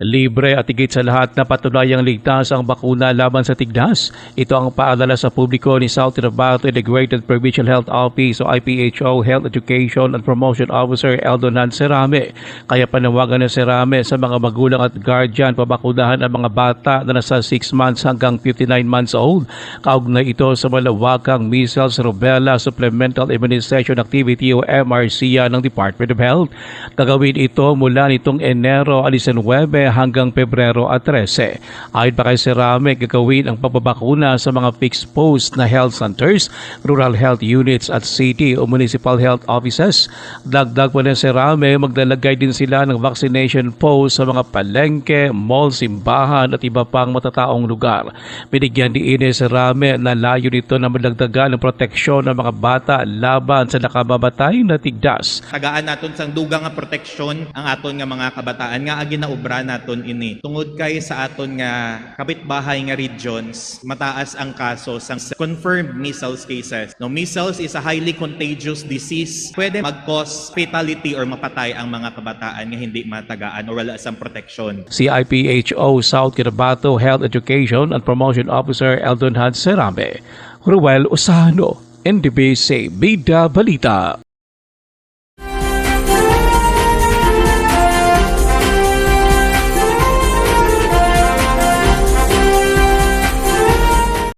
Libre at higit sa lahat na patunayang ligtas ang bakuna laban sa tignas. Ito ang paalala sa publiko ni South Cotabato Integrated Provincial Health Office o IPHO Health Education and Promotion Officer Eldonan Serame. Kaya panawagan ng Serame sa mga magulang at guardian pabakunahan ang mga bata na nasa 6 months hanggang 59 months old. Kaugnay ito sa malawakang measles, rubella, supplemental immunization activity o MRCA ng Department of Health. Gagawin ito mula nitong Enero 19 hanggang Pebrero 13. Ayon pa kay Serame, gagawin ang pagbabakuna sa mga fixed post na health centers, rural health units at city o municipal health offices. Dagdag pa ng Serame, maglalagay din sila ng vaccination post sa mga palengke, mall, simbahan at iba pang matataong lugar. Binigyan ni Ines Serame na layo nito na madagdagan ng proteksyon ng mga bata laban sa nakababatay na tigdas. Tagaan naton sang dugang nga proteksyon ang aton nga mga kabataan nga ginaobra naton ini. Tungod kay sa aton nga kapitbahay nga regions, mataas ang kaso sang confirmed measles cases. No, measles is a highly contagious disease. Pwede mag-cause fatality or mapatay ang mga kabataan nga hindi matagaan o wala sang proteksyon. Si IPHO South Cotabato Health Education and Promotion Officer Eldonan Serame. Ruel Osano, NDBC Bida Balita.